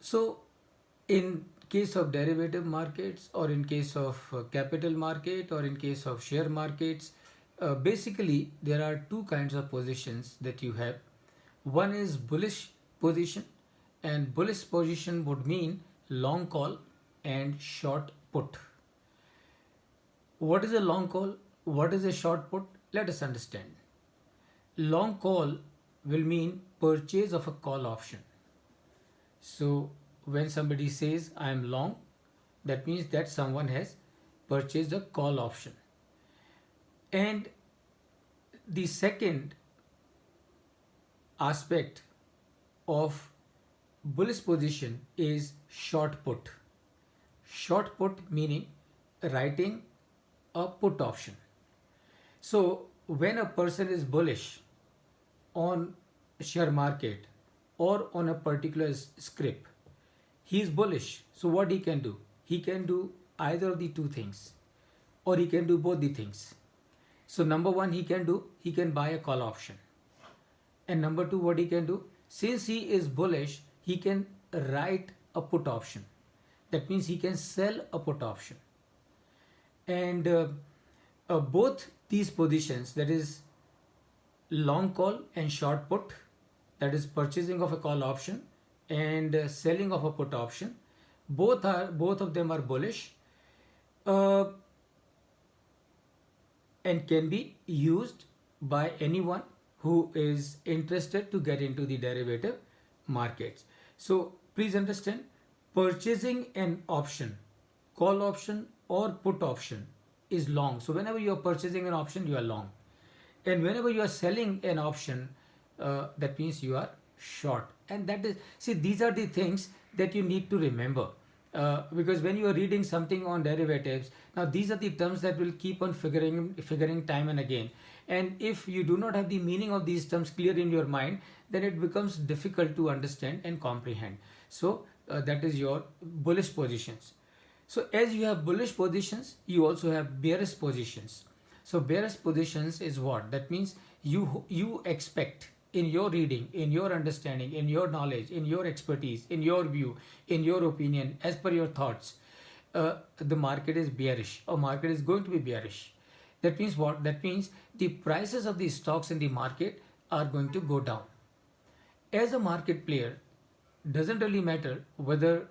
So, in case of derivative markets, or in case of capital market, or in case of share markets, basically there are two kinds of positions that you have. One is bullish position, and bullish position would mean long call and short put. What is a long call? What is a short put? Let us understand. Long call will mean purchase of a call option. So when somebody says I am long, that means that someone has purchased a call option. And the second aspect of bullish position is short put. Short put meaning writing a put option. So when a person is bullish on share market or on a particular script, he is bullish. So what he can do? He can do either of the two things, or he can do both the things. So number one, he can buy a call option. And number two, what he can do, since he is bullish, he can write a put option. That means he can sell a put option. And both these positions, that is long call and short put, that is purchasing of a call option and selling of a put option, both of them are bullish, uh, and can be used by anyone who is interested to get into the derivative markets. So please understand, purchasing an option, call option or put option, is long. So whenever you are purchasing an option, you are long, and whenever you are selling an option, that means you are short. And that is, see, these are the things that you need to remember, because when you are reading something on derivatives, now these are the terms that will keep on figuring time and again. And if you do not have the meaning of these terms clear in your mind, then it becomes difficult to understand and comprehend. So that is your bullish positions. So as you have bullish positions, you also have bearish positions. So bearish positions is what? That means you expect, in your reading, in your understanding, in your knowledge, in your expertise, in your view, in your opinion, as per your thoughts, the market is bearish, or market is going to be bearish. That means what? That means the prices of the stocks in the market are going to go down. As a market player, doesn't really matter whether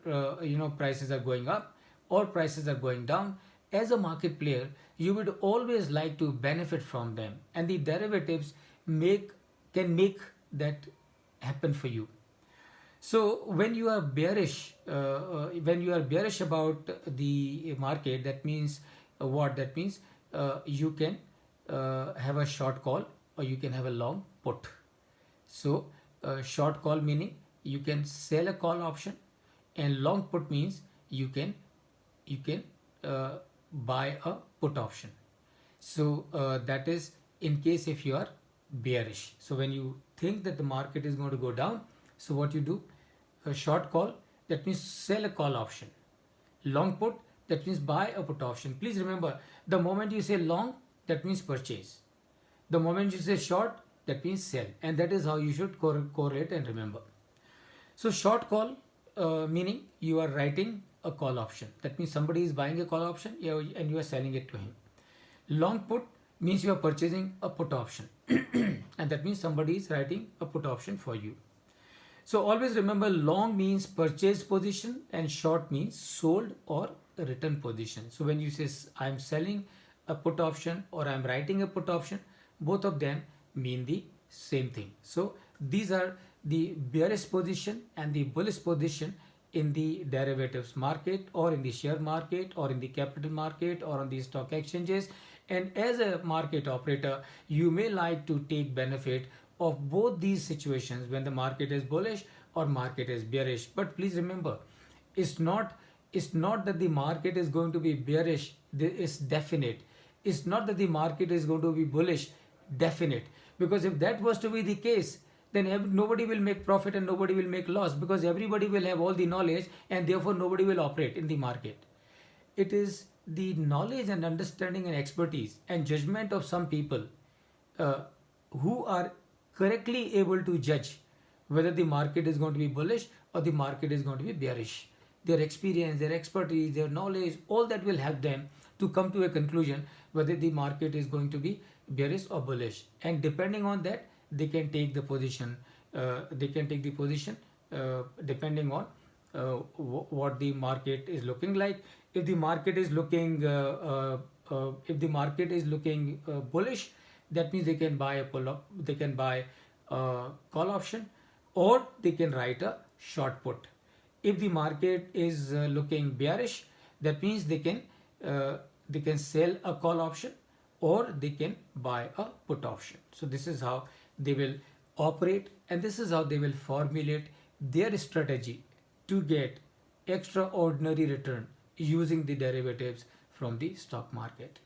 prices are going up or prices are going down. As a market player, you would always like to benefit from them, and the derivatives make that happen for you. So when you are bearish about the market, that means what? That means you can have a short call, or you can have a long put. So short call meaning you can sell a call option, and long put means you can buy a put option. So that is in case if you are bearish. So when you think that the market is going to go down, so what you do? A short call, that means sell a call option. Long put, that means buy a put option. Please remember, the moment you say long, that means purchase. The moment you say short, that means sell. And that is how you should correlate and remember. So short call meaning you are writing a call option. That means somebody is buying a call option, and you are selling it to him. Long put means you are purchasing a put option, and that means somebody is writing a put option for you. So always remember, long means purchased position and short means sold or return position. So when you say I am selling a put option or I am writing a put option, both of them mean the same thing. So these are the bearish position and the bullish position in the derivatives market, or in the share market, or in the capital market, or on the stock exchanges. And as a market operator, you may like to take benefit of both these situations, when the market is bullish or market is bearish. But please remember, it's not that the market is going to be bearish, it's definite. It's not that the market is going to be bullish, definite. Because if that was to be the case, then nobody will make profit and nobody will make loss, because everybody will have all the knowledge, and therefore nobody will operate in the market. It is the knowledge and understanding and expertise and judgment of some people, uh, who are correctly able to judge whether the market is going to be bullish or the market is going to be bearish. Their experience, their expertise, their knowledge, all that will help them to come to a conclusion whether the market is going to be bearish or bullish. And depending on that, they can take the position. Depending on what the market is looking like. If the market is looking bullish, that means they can buy a call option, or they can write a short put. If the market is looking bearish, that means they can sell a call option, or they can buy a put option. So this is how they will operate, and this is how they will formulate their strategy to get extraordinary return using the derivatives from the stock market.